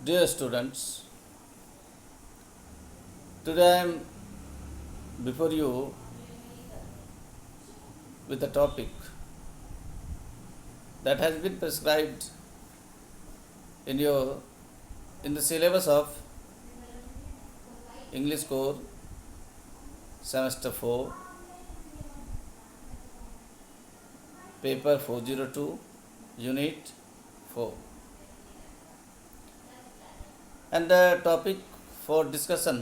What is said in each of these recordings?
Dear students, today I am before you with a topic that has been prescribed in your in the syllabus of English core semester 4 paper 402 unit 4, and the topic for discussion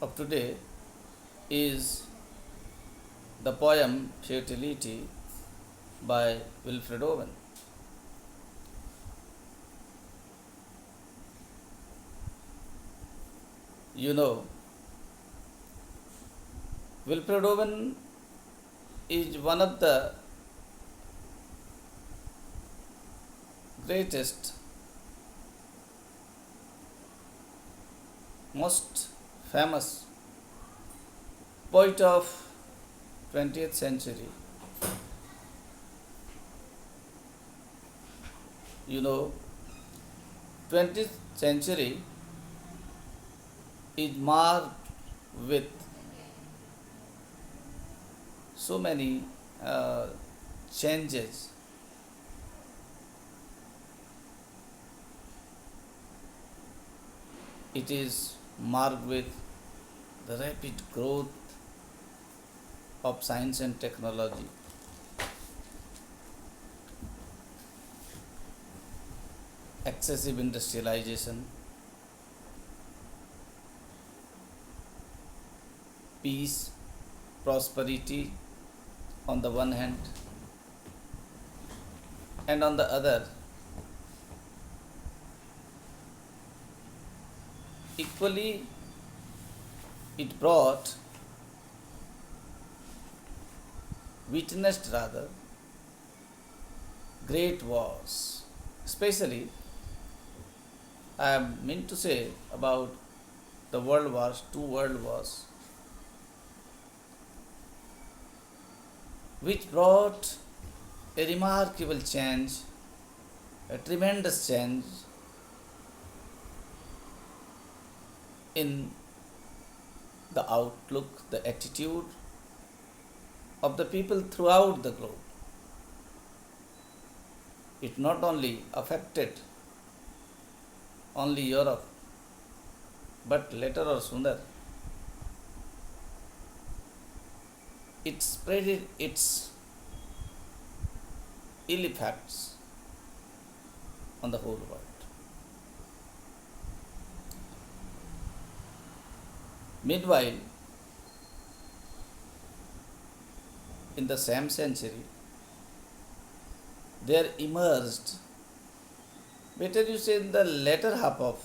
of today is the poem Futility by Wilfred Owen. You know, Wilfred Owen is one of the greatest, most famous poet of 20th century. You know, 20th century is marked with so many changes. It is marked with the rapid growth of science and technology, excessive industrialization, peace, prosperity on the one hand, and on the other, equally it witnessed rather, great wars. Especially, I mean to say about the world wars, two world wars, which brought a remarkable change, a tremendous change in the outlook, the attitude of the people throughout the globe. It not only affected only Europe, but later or sooner, it spread its ill effects on the whole world. Meanwhile, in the same century, there emerged, better you say in the latter half of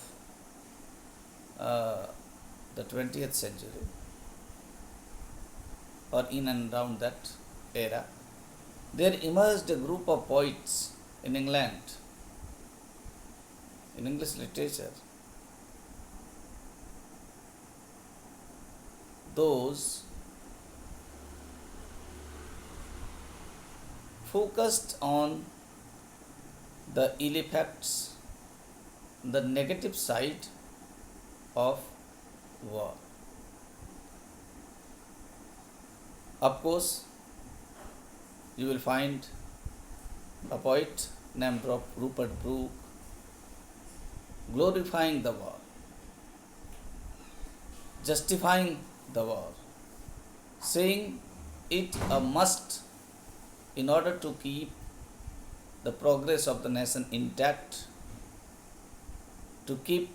the 20th century, or in and around that era, there emerged a group of poets in England, in English literature, those focused on the ill effects, the negative side of war. Of course, you will find a poet named Rupert Brooke glorifying the war, justifying the war, saying it a must in order to keep the progress of the nation intact, to keep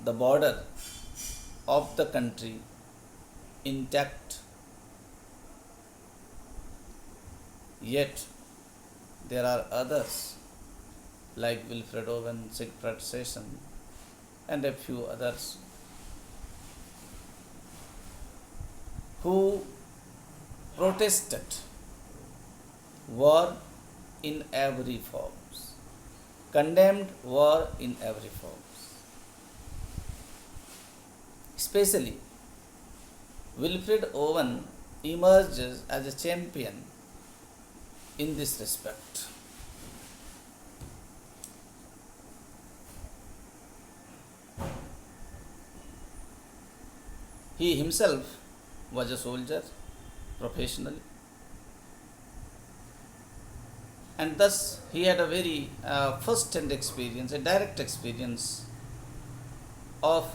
the border of the country intact. Yet there are others like Wilfred Owen, Siegfried Session, and a few others who protested war in every forms, condemned war in every forms. Especially, Wilfred Owen emerges as a champion in this respect. He himself was a soldier professionally, and thus he had a very first-hand experience, a direct experience of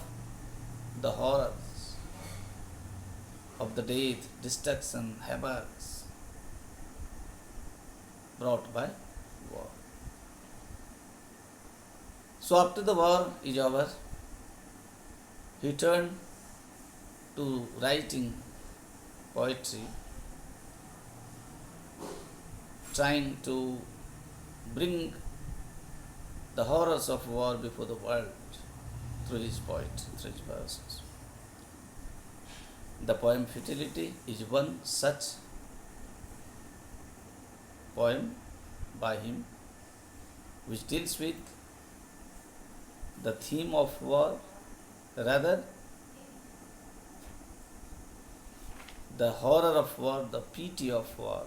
the horrors of the death, destruction, havoc brought by war. So after the war is over, he turned to writing poetry, trying to bring the horrors of war before the world through his poetry, through his verses. The poem Futility is one such poem by him which deals with the theme of war, rather the horror of war, the pity of war.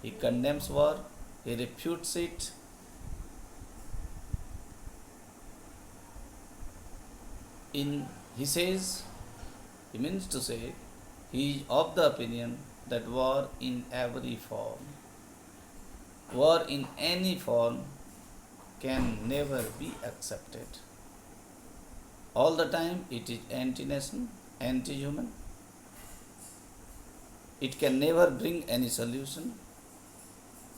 He condemns war, he refutes it, he means to say, he is of the opinion that war in every form, war in any form can never be accepted. All the time it is anti-nation, anti-human. It can never bring any solution.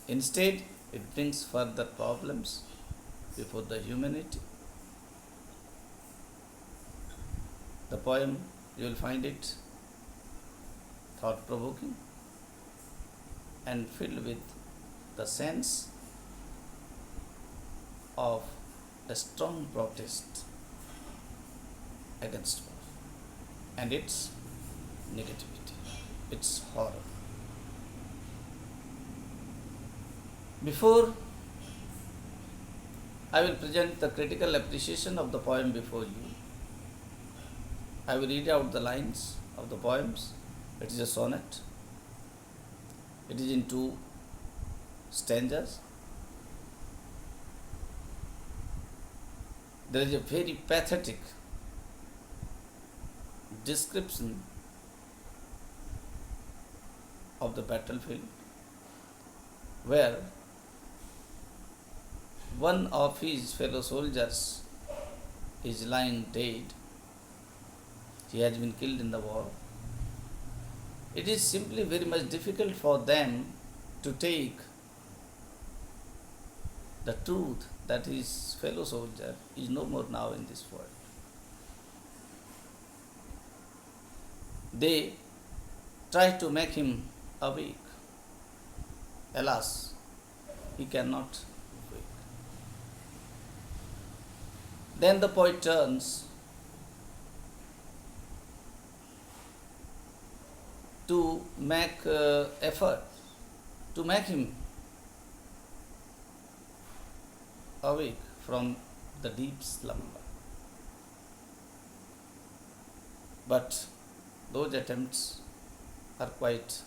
Instead, it brings further problems before the humanity. The poem, you will find it thought-provoking and filled with the sense of a strong protest against war and its negativity, its horror. Before I will present the critical appreciation of the poem before you, I will read out the lines of the poems. It is a sonnet. It is in 2 stanzas. There is a very pathetic description of the battlefield where one of his fellow soldiers is lying dead. He has been killed in the war. It is simply very much difficult for them to take the truth that his fellow soldier is no more now in this world. They try to make him awake. Alas, he cannot wake. Then the poet turns to make effort to make him awake from the deep slumber. But those attempts are quite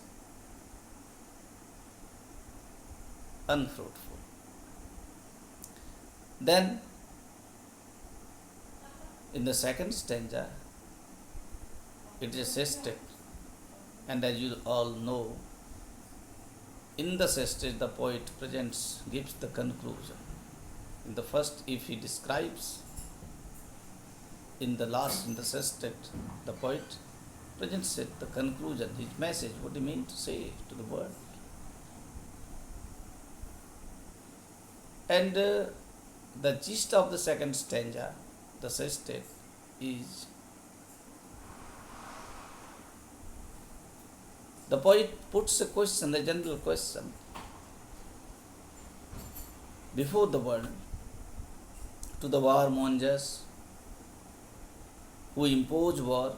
unfruitful. Then, in the second stanza, it is a sestet, and as you all know, in the sestet the poet gives the conclusion. In the first, if he describes, in the last, in the sestet, the poet presents it, the conclusion, his message, what he means to say to the world. And the gist of the second stanza, the sestet, is the poet puts a question, a general question, before the world, to the warmongers who impose war,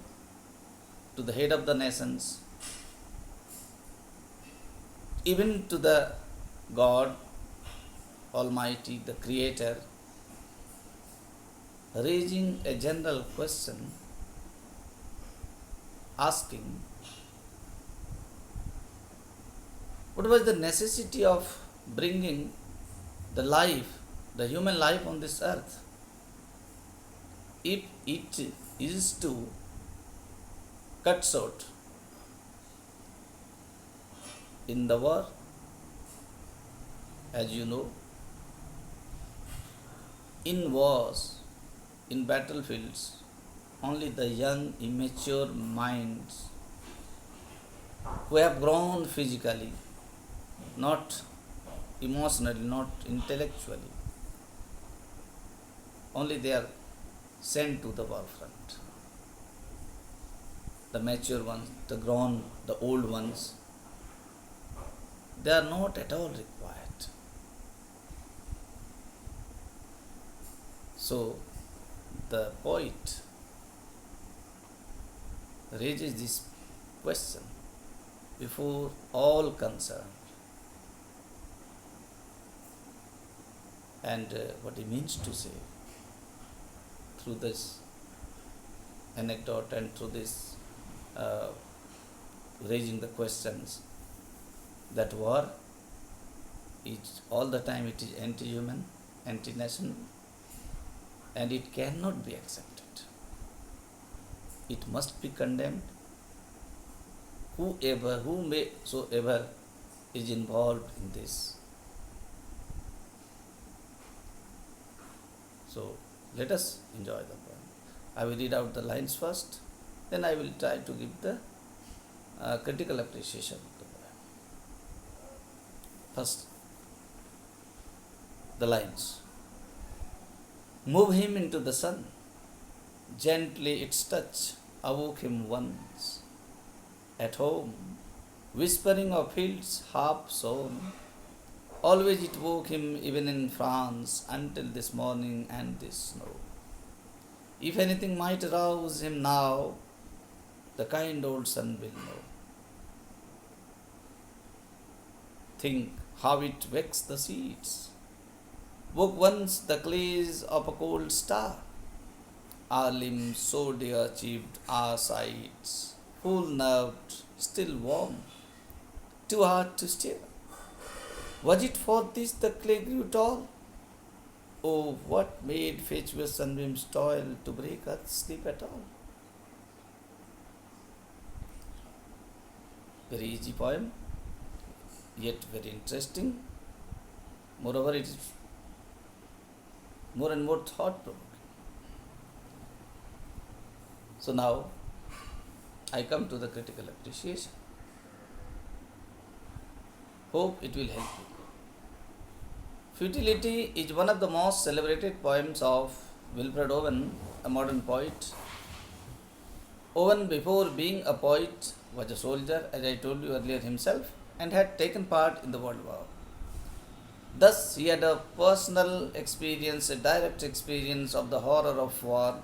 to the head of the nations, even to the God Almighty, the Creator, raising a general question, asking, what was the necessity of bringing the life, the human life on this earth, if it is to cut short in the war. As you know, in wars, in battlefields, only the young, immature minds who have grown physically, not emotionally, not intellectually, only they are sent to the war front. The mature ones, the grown, the old ones, they are not at all required. So the poet raises this question before all concerned, and what he means to say through this anecdote and through this uh, raising the questions that war is all the time, it is anti-human, anti-national, and it cannot be accepted. It must be condemned. Whosoever is involved in this. So let us enjoy the poem. I will read out the lines first, then I will try to give the critical appreciation of the poem. First, the lines. Move him into the sun, gently its touch awoke him once. At home, whispering of fields half sown, always it woke him even in France until this morning and this snow. If anything might rouse him now, the kind old sun will know. Think how it wakes the seeds, woke once the clays of a cold star. Our limbs so dear achieved our sights, full nerved, still warm, too hard to stir. Was it for this the clay grew tall? Oh, what made fatuous sunbeams toil to break earth's sleep at all? Very easy poem, yet very interesting. Moreover, it is more and more thought provoking. So now I come to the critical appreciation. Hope it will help you. Futility is one of the most celebrated poems of Wilfred Owen, a modern poet. Owen, before being a poet, was a soldier, as I told you earlier himself, and had taken part in the World War. Thus, he had a personal experience, a direct experience of the horror of war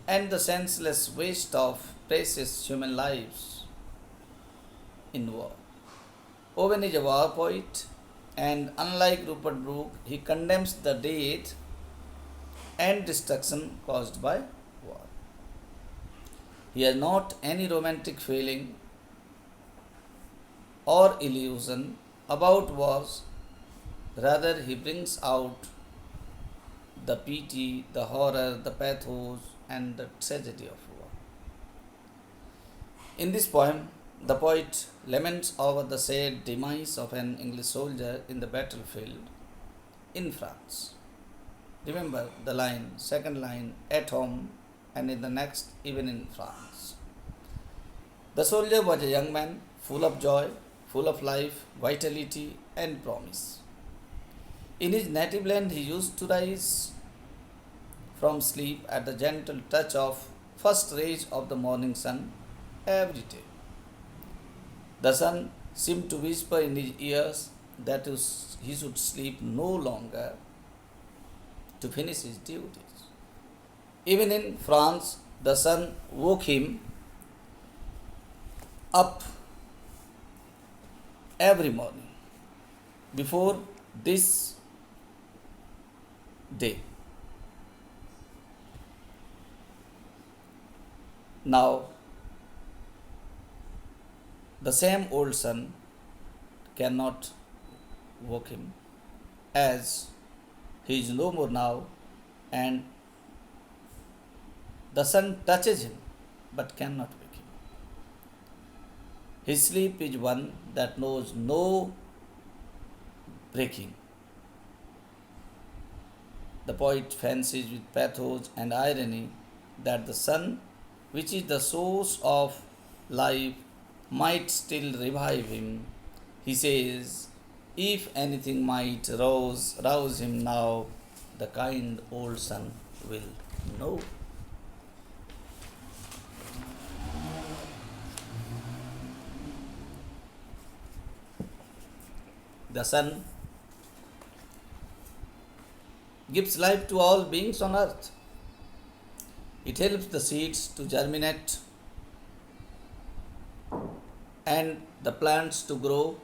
and the senseless waste of precious human lives in war. Owen is a war poet, and unlike Rupert Brooke, he condemns the death and destruction caused by war. He has not any romantic feeling or illusion about wars, rather, he brings out the pity, the horror, the pathos, and the tragedy of war. In this poem, the poet laments over the sad demise of an English soldier in the battlefield in France. Remember the line, second line, at home, and in the next, even in France. The soldier was a young man, full of joy, full of life, vitality, and promise. In his native land, he used to rise from sleep at the gentle touch of first rays of the morning sun every day. The sun seemed to whisper in his ears that he should sleep no longer to finish his duties. Even in France, the sun woke him up every morning before this day. Now, the same old sun cannot woke him, as he is no more now, and The sun touches him but cannot wake him. His sleep is one that knows no breaking. The poet fancies with pathos and irony that the sun, which is the source of life, might still revive him. He says, if anything might rouse him now, the kind old sun will know. The sun gives life to all beings on earth. It helps the seeds to germinate and the plants to grow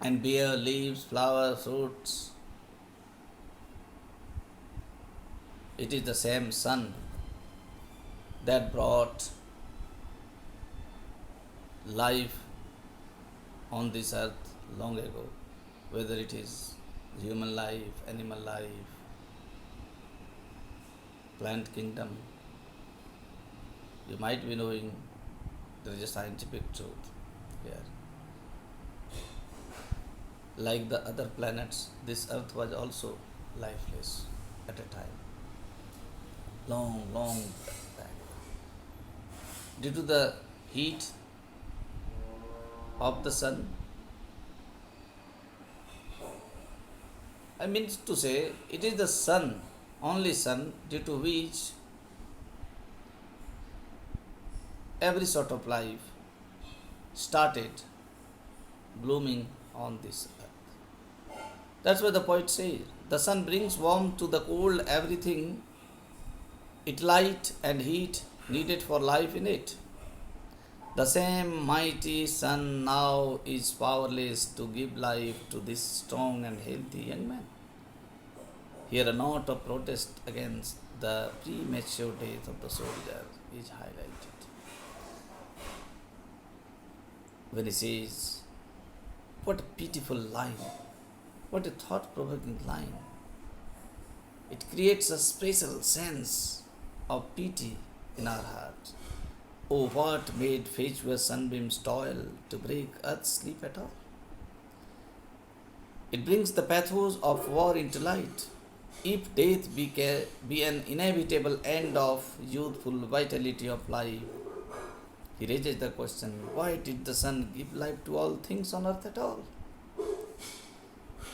and bear leaves, flowers, fruits. It is the same sun that brought life on this earth long ago, whether it is human life, animal life, plant kingdom. You might be knowing there is a scientific truth here. Like the other planets, this earth was also lifeless at a time. Long, long back. Due to the heat of the sun, I mean to say, it is the sun, only sun, due to which every sort of life started blooming on this earth. That's why the poet says, the sun brings warmth to the cold everything, it light and heat needed for life in it. The same mighty sun now is powerless to give life to this strong and healthy young man. Here a note of protest against the premature death of the soldier is highlighted. When he says, what a pitiful line, what a thought-provoking line. It creates a special sense of pity in our hearts. Oh, what made fatuous sunbeams toil to break earth's sleep at all? It brings the pathos of war into light. If death be an inevitable end of youthful vitality of life, he raises the question, why did the sun give life to all things on earth at all?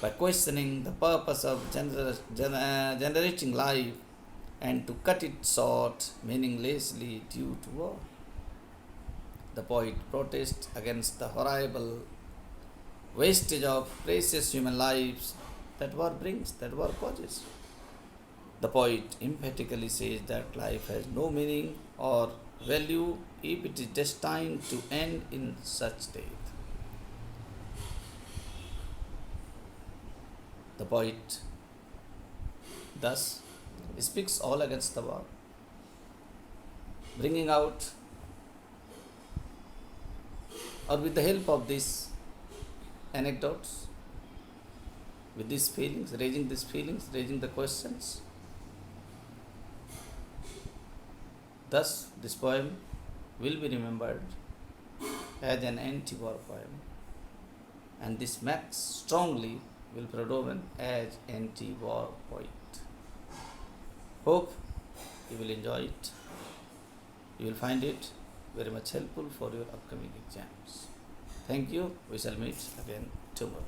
By questioning the purpose of generating life and to cut it short meaninglessly due to war. The poet protests against the horrible wastage of precious human lives that war brings, that war causes. The poet emphatically says that life has no meaning or value if it is destined to end in such death. The poet thus speaks all against the war, bringing out, or with the help of these anecdotes, with these feelings, raising the questions. Thus, this poem will be remembered as an anti-war poem, and this Max strongly will predominate as anti-war poet. Hope you will enjoy it. You will find it very much helpful for your upcoming exams. Thank you. We shall meet again tomorrow.